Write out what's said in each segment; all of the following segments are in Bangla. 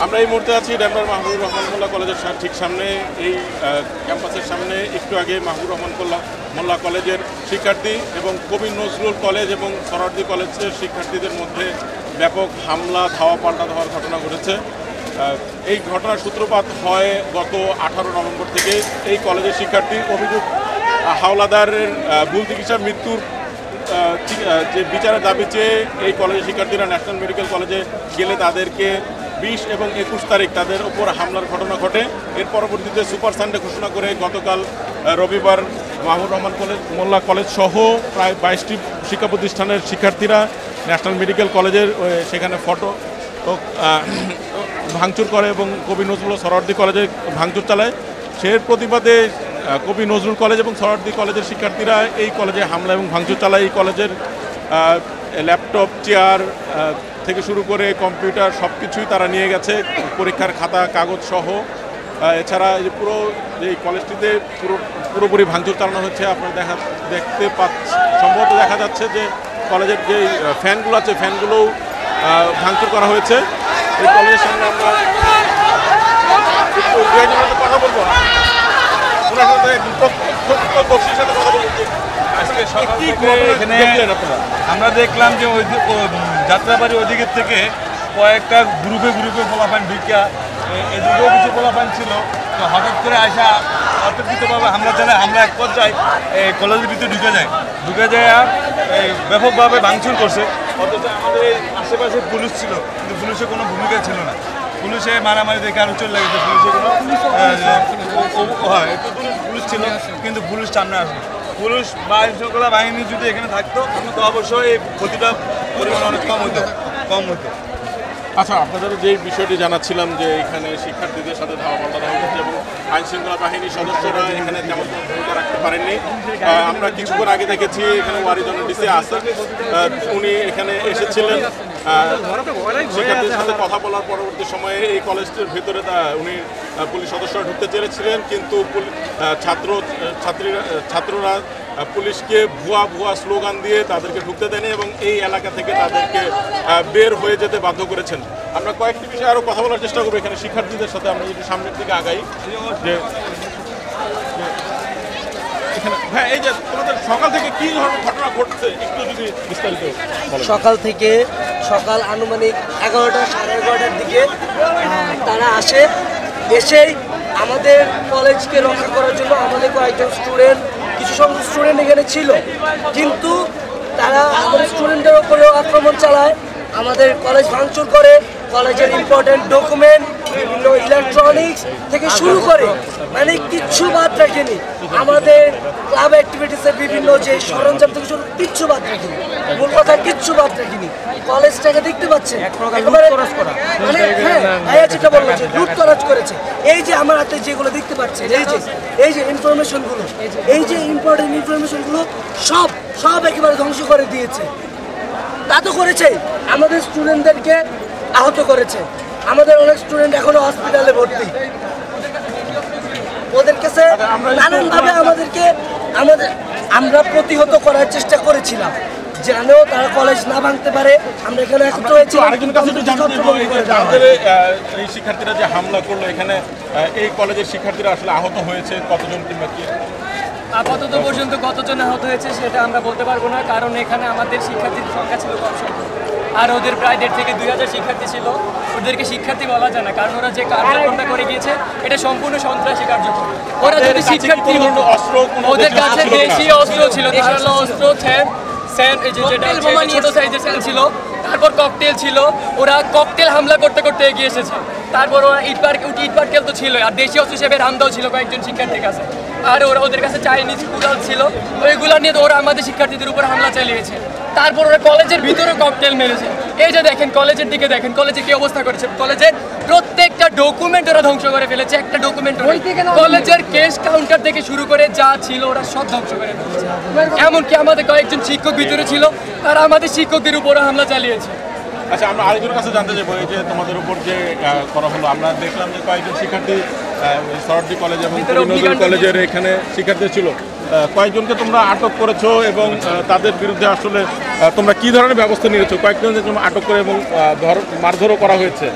আমরা এই মুহূর্তে আছি ডেমরার মাহবুবুর রহমান মোল্লা কলেজের ঠিক সামনে। এই ক্যাম্পাসের সামনে একটু আগে মাহবুবুর রহমান মোল্লা কলেজের শিক্ষার্থী এবং কবি নজরুল কলেজ এবং সরার্দি কলেজের শিক্ষার্থীদের মধ্যে ব্যাপক হামলা ধাওয়া পাল্টা ধাওয়ার ঘটনা ঘটেছে। এই ঘটনার সূত্রপাত হয় গত 18 নভেম্বর থেকে। এই কলেজের শিক্ষার্থী অভিযুক্ত হাওলাদারের ভুল চিকিৎসা মৃত্যুর যে বিচারের দাবি চেয়ে এই কলেজের শিক্ষার্থীরা ন্যাশনাল মেডিকেল কলেজে গেলে তাদেরকে 20 এবং 21 তারিখ তাদের ওপর হামলার ঘটনা ঘটে। এর পরবর্তীতে সুপার সানডে ঘোষণা করে গতকাল রবিবার মাহবুবুর রহমান মোল্লা কলেজ সহ প্রায় 22টি শিক্ষা প্রতিষ্ঠানের শিক্ষার্থীরা ন্যাশনাল মেডিকেল কলেজের সেখানে ফটো ভাঙচুর করে এবং কবি নজরুল সরার্দি কলেজে ভাঙচুর চালায়। সেই প্রতিবাদে কবি নজরুল কলেজ এবং সরার্দি কলেজের শিক্ষার্থীরা এই কলেজে হামলা এবং ভাঙচুর চালায়। এই কলেজের ল্যাপটপ, চেয়ার থেকে শুরু করে কম্পিউটার সব কিছুই তারা নিয়ে গেছে, পরীক্ষার খাতা কাগজ সহ। এছাড়া এই পুরো যে কলেজটিতে পুরোপুরি ভাঙচুর চালানো হচ্ছে। আপনারা দেখতে পাচ্ছেন, সম্ভবত দেখা যাচ্ছে যে কলেজের যে ফ্যানগুলো আছে ফ্যানগুলোও ভাঙচুর করা হয়েছে। এই কলেজের সামনে আমরা কথা বলবো, আমরা দেখলাম যে ওই যাত্রাবাড়ি ওইদিকের থেকে কয়েকটা গ্রুপে পোলাপান ঢুকিয়া এদিকেও কিছু পোলাপান ছিল। তো হঠাৎ করে আসা অতর্কিতভাবে হামলা চালায়। আমরা এক পর্যায়ে কলেজের ভিতরে ঢুকে যায় আর ব্যাপকভাবে ভাঙচুর করছে। অথচ আমাদের এই আশেপাশে পুলিশ ছিল, কিন্তু পুলিশের কোনো ভূমিকা ছিল না। পুলিশে মারামারি দেখে আরও চলে লেগেছে। পুলিশের কোনো পুলিশ ছিল, কিন্তু পুলিশ সামনে আসে। পুলিশ বা আইন শৃঙ্খলা বাহিনী যদি এখানে থাকতো তো অবশ্যই এই ক্ষতিটা পরিমাণ অনেক কম হতো। আচ্ছা, আপনাদের যে বিষয়টি জানাচ্ছিলাম যে এখানে শিক্ষার্থীদের সাথে ধাওয়া পাল্টা হচ্ছে এবং আইন শৃঙ্খলা বাহিনীর সদস্যরা এখানে তেমন ভূমিকা রাখতে পারেননি। আমরা কিছুক্ষণ আগে দেখেছি এখানে ওয়ারিজনের ডিসি আসাদ, উনি এখানে এসেছিলেন শিক্ষার্থীদের সাথে কথা বলার পরবর্তী সময়ে এই কলেজটির ভিতরে উনি পুলিশ সদস্যরা ঢুকতে চেয়েছিলেন, কিন্তু ছাত্ররা পুলিশকে ভুয়া স্লোগান দিয়ে তাদেরকে ঢুকতে দেয়নি এবং এই এলাকা থেকে তাদেরকে বের হয়ে যেতে বাধ্য করেছেন। আমরা কয়েকটি বিষয়ে আরও কথা বলার চেষ্টা করবো এখানে শিক্ষার্থীদের সাথে। আমরা যদি সামনের দিকে আগাই, যে হ্যাঁ, এই যে তোমাদের সকাল থেকে কি ধরনের ঘটনা ঘটছে একটু যদি বিস্তারিত বলেন। সকাল আনুমানিক 11টা সাড়ে 11টার দিকে তারা এসেই আমাদের কলেজকে রক্ষা করার জন্য আমাদের কয়েকজন কিছু সংখ্যক স্টুডেন্ট এখানে ছিল, কিন্তু তারা আমাদের স্টুডেন্টদের উপরেও আক্রমণ চালায়, আমাদের কলেজ ভাঙচুর করে, কলেজের ইম্পর্টেন্ট ডকুমেন্ট, বিভিন্ন ইলেকট্রনিক্স থেকে শুরু করে মানে কিচ্ছু বাদ রাখেনি। আমাদের ক্লাব অ্যাক্টিভিটিসের বিভিন্ন যে সরঞ্জাম থেকে শুরু কিচ্ছু বাদ রাখেনি। মূল কথা কিচ্ছু বাদ রাখেনি। কলেজটাকে দেখতে পাচ্ছেন মানে হ্যাঁ যেটা বললো যে লুটতরাজ করেছে। এই যে আমার হাতে যেগুলো দেখতে পাচ্ছেন, এই যে ইনফরমেশনগুলো, এই যে ইম্পর্টেন্ট ইনফরমেশনগুলো সব একেবারে ধ্বংস করে দিয়েছে। তা তো করেছে, আমাদের স্টুডেন্টদেরকে আহত করেছে। আমাদের অনেক স্টুডেন্ট এখনো হসপিটালে ভর্তি। ওদের কাছে নানানভাবে আমরা প্রতিহত করার চেষ্টা করেছিলাম, জানেও তারা কলেজ না ভাঙতে পারে। আমরা এখানে একত্র হয়েছি। এই শিক্ষার্থীরা যে হামলা করলো এখানে, এই কলেজের শিক্ষার্থীরা আসলে আহত হয়েছে কতজন কিংবা কি? আপাতত পর্যন্ত কতজন আহত হয়েছে সেটা আমরা বলতে পারবো না, কারণ এখানে আমাদের শিক্ষার্থীর সংখ্যা ছিল কম সংখ্যক। আর ওদের প্রায় 1.5 থেকে 2,000 শিক্ষার্থী ছিল। ওদেরকে শিক্ষার্থী বলা যায় না, কারণ ওরা যে কার্যক্রমটা করে গিয়েছে এটা সম্পূর্ণ সন্ত্রাসী কার্যক্রম। ওরা যদি শিক্ষার্থী অস্ত্র, ওদের কাছে দেশীয় অস্ত্র ছিল, ধারালো অস্ত্র, ছোট সাইজের স্যান ছিল, তারপর ককটেল ছিল। ওরা ককটেল হামলা করতে এগিয়ে এসেছে। তারপর ওরা ইট পাটকেল তো ছিল, আর দেশীয় অস্ত্র হিসেবে রামদাও ছিল কয়েকজন শিক্ষার্থীর কাছে। আর ওদের কাছে চাইনিজ কুড়াল ছিল। ওইগুলো নিয়ে ওরা আমাদের শিক্ষার্থীদের উপর হামলা চালিয়েছে। তারপর ওরা কলেজের ভিতরে ককটেল মেরেছে। এই যে দেখেন, কলেজের দিকে দেখেন, কলেজে কি অবস্থা করেছে। কলেজের প্রত্যেকটা ডকুমেন্ট ওরা ধ্বংস করে ফেলেছে। একটা ডকুমেন্ট, কলেজের কেস কাউন্টার থেকে শুরু করে যা ছিল ওরা সব ধ্বংস করে ফেলেছে। এমনকি আমাদের কয়েকজন শিক্ষক ভিতরে ছিল, তারা আমাদের শিক্ষকদের উপরও হামলা চালিয়েছে। আচ্ছা, আমরা আরেকজনের কাছে জানতে চাইবো, এই যে তোমাদের উপর যে করা হলো, আমরা দেখলাম যে কয়েকজন শিক্ষার্থী সরার্দি কলেজ এবং নজরুল কলেজের এখানে শিক্ষার্থী ছিল, কয়েকজনকে তোমরা আটক করেছো এবং তাদের বিরুদ্ধে আসলে তোমরা কি ধরনের ব্যবস্থা নিয়েছো? কয়েকজনকে তোমরা আটক করে এবং মারধরও করা হয়েছে।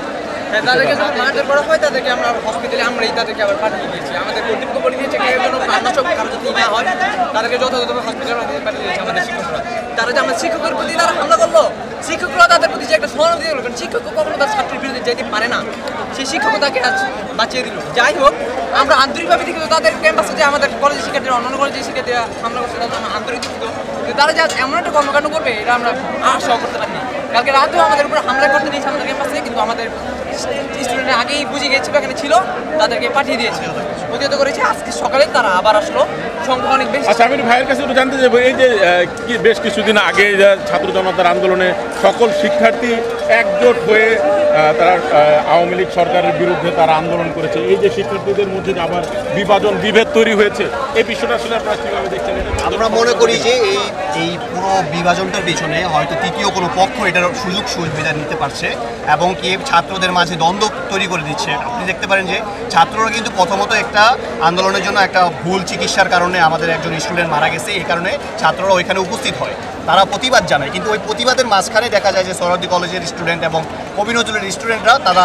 হ্যাঁ, তাদেরকে যখন মারধর করা হয় তাদেরকে আমরা হসপিটালে আমরাই তাদেরকে আবার পাঠিয়ে দিয়েছি। আমাদের কর্তৃপক্ষ বলে দিয়েছে কেউ যেন প্রাণনাশক কারো যদি না হয় তাদেরকে যথাযথভাবে হসপিটালে পাঠিয়ে দিয়েছে আমাদের শিক্ষকরা। তারা যে আমাদের শিক্ষকের প্রতি তারা হামলা করলো, শিক্ষকরা তাদের প্রতি যে একটা সহানুভূতি দিল, কারণ শিক্ষক কখনো তার ছাত্রের বিরুদ্ধে যেতে পারে না, সেই শিক্ষক তাকে আজ বাঁচিয়ে দিল। যাই হোক, আমরা আন্তরিকভাবে দেখি তাদের ক্যাম্পাসে যে আমাদের কলেজের শিক্ষার্থীরা অন্যান্য কলেজের শিক্ষার্থীরা হামলা করছে তাদের আমরা আন্তরিক দুঃখিত। তারা যে আজ এমন একটা কর্মকাণ্ড করবে এটা আমরা আশাও করতে পারিনি। কালকে রাতেও আমাদের উপর হামলা করতে দিয়েছে আমাদের ক্যাম্পাসে, কিন্তু আমাদের স্টুডেন্ট আগেই বুঝে গিয়েছিল এখানে ছিল, তাদেরকে পাঠিয়ে দিয়েছে, প্রতিহত করেছে। আজকে সকালে তারা আবার আসলো, সংখ্যা অনেক বেশি। আচ্ছা, আমি ভাইয়ের কাছে একটু জানতে চাইবো, এই যে বেশ কিছুদিন আগে ছাত্র জনতার আন্দোলনে সকল শিক্ষার্থী একজোট হয়ে তারা আওয়ামী লীগ সরকারের বিরুদ্ধে তারা আন্দোলন করেছে, এই যে শিক্ষার্থীদের মধ্যে যে আবার বিভাজন বিভেদ তৈরি হয়েছে, এই বিষয়টা আসলে আপনারা কীভাবে দেখছেন? আমরা মনে করি যে এই পুরো বিভাজনটার পিছনে হয়তো তৃতীয় কোনো পক্ষ এটার সুযোগ সুবিধা নিতে পারছে এবং কি ছাত্রদের মাঝে দ্বন্দ্ব তৈরি করে দিচ্ছে। আপনি দেখতে পারেন যে ছাত্ররা কিন্তু প্রথমত একটা আন্দোলনের জন্য একটা ভুল চিকিৎসার কারণে আমাদের একজন স্টুডেন্ট মারা গেছে, এই কারণে ছাত্ররা ওইখানে উপস্থিত হয়, তারা প্রতিবাদ জানায়। কিন্তু ওই প্রতিবাদের মাঝখানে দেখা যায় যে সোহরাওয়ার্দী কলেজের স্টুডেন্ট এবং কবি নজরুলের স্টুডেন্টরা তারা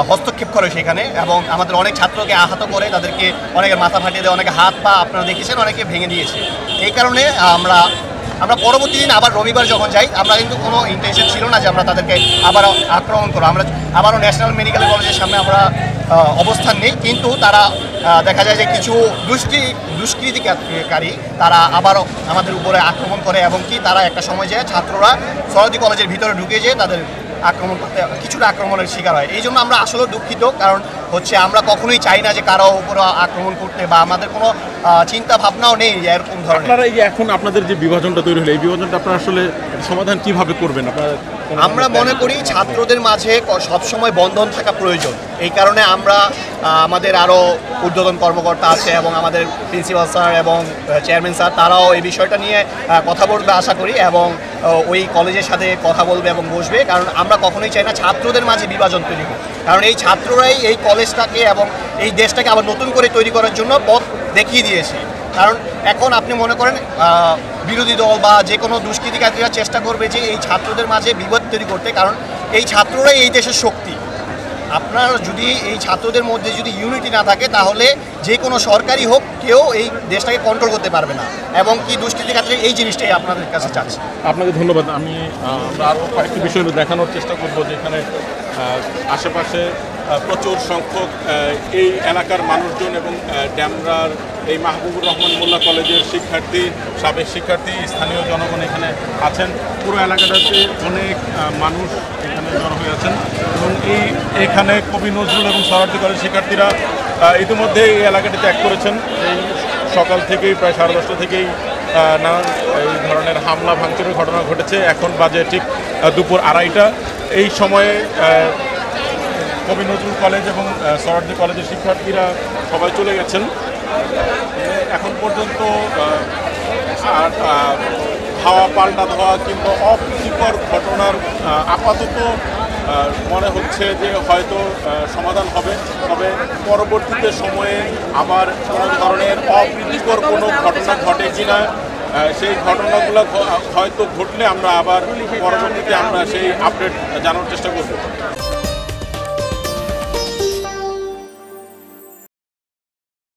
হস্তক্ষেপ করে সেখানে এবং আমাদের অনেক ছাত্রকে আহত করে, তাদেরকে অনেকের মাথা ফাটিয়ে দেয়, অনেকে হাত পা আপনারা দেখেছেন অনেকে ভেঙে দিয়েছে। এই কারণে আমরা পরবর্তী দিন আবার রবিবার যখন যাই, আমরা কিন্তু কোনো ইন্টেনশন ছিল না যে আমরা তাদেরকে আবার আক্রমণ করবো। আমরা আবারও ন্যাশনাল মেডিকেল কলেজের সামনে আমরা অবস্থান নেই, কিন্তু তারা দেখা যায় যে কিছু দুষ্কৃতিকারী তারা আবারও আমাদের উপরে আক্রমণ করে এবং কি তারা একটা সময় যায় ছাত্ররা সোহরাওয়ার্দী কলেজের ভিতরে ঢুকে যেয়ে তাদের আক্রমণ করতে কিছুটা আক্রমণের শিকার হয়। এই জন্য আমরা আসলে দুঃখিত, কারণ হচ্ছে আমরা কখনোই চাই না যে কারো উপর আক্রমণ করতে, বা আমাদের কোনো চিন্তা ভাবনাও নেই এরকম ধরনের। আপনারা এই যে এখন আপনাদের যে বিভাজনটা তৈরি হলো, এই বিভাজনটা আপনারা আসলে সমাধান কিভাবে করবেন? আপনারা আমরা মনে করি ছাত্রদের মাঝে সবসময় বন্ধন থাকা প্রয়োজন। এই কারণে আমরা আমাদের আরও ঊর্ধ্বতন কর্মকর্তা আছে এবং আমাদের প্রিন্সিপাল স্যার এবং চেয়ারম্যান স্যার, তারাও এই বিষয়টা নিয়ে কথা বলবে আশা করি এবং ওই কলেজের সাথে কথা বলবে এবং বসবে, কারণ আমরা কখনোই চাই না ছাত্রদের মাঝে বিভাজন তৈরি হোক, কারণ এই ছাত্ররাই এই কলেজটাকে এবং এই দেশটাকে আবার নতুন করে তৈরি করার জন্য পথ দেখিয়ে দিয়েছে। কারণ এখন আপনি মনে করেন বিরোধী দল বা যে কোনো দুষ্কৃতিকারীরা চেষ্টা করবে যে এই ছাত্রদের মাঝে বিভেদ তৈরি করতে, কারণ এই ছাত্ররাই এই দেশের শক্তি। আপনার যদি এই ছাত্রদের মধ্যে যদি ইউনিটি না থাকে, তাহলে যে কোনো সরকারি হোক কেউ এই দেশটাকে কন্ট্রোল করতে পারবে না এবং কি দুষ্কৃতিকারী এই জিনিসটাই আপনাদের কাছে চাচ্ছি। আপনাকে ধন্যবাদ। আমরা আরও কয়েকটি বিষয় দেখানোর চেষ্টা করবো, যেখানে আশেপাশে প্রচুর সংখ্যক এই এলাকার মানুষজন এবং ড্যামরার এই মাহবুবুর রহমান মোল্লা কলেজের শিক্ষার্থী, সাবেক শিক্ষার্থী, স্থানীয় জনগণ এখানে আছেন। পুরো এলাকাটাতে অনেক মানুষ এখানে জড়ো হয়ে আছেন এবং এখানে কবি নজরুল এবং সোহরাওয়ার্দী কলেজের শিক্ষার্থীরা ইতিমধ্যে এই এলাকাটি ত্যাগ করেছেন। এই সকাল থেকেই প্রায় 10:30 থেকেই নানান এই ধরনের হামলা ভাঙচুরের ঘটনা ঘটেছে। এখন বাজে ঠিক দুপুর 2:30। এই সময়ে কবি নজরুল কলেজ এবং সোহরাওয়ার্দী কলেজের শিক্ষার্থীরা সবাই চলে গেছেন। এখন পর্যন্ত হাওয়া পাল্টা দেওয়া কিংবা অপ্রীতিকর ঘটনার আপাতত মনে হচ্ছে যে হয়তো সমাধান হবে, তবে পরবর্তীতে সময়ে আবার কোনো ধরনের অপ্রীতিকর কোনো ঘটনা ঘটে কিনা, সেই ঘটনাগুলো হয়তো ঘটলে আমরা আবার পরবর্তীতে আমরা সেই আপডেট জানার চেষ্টা করব।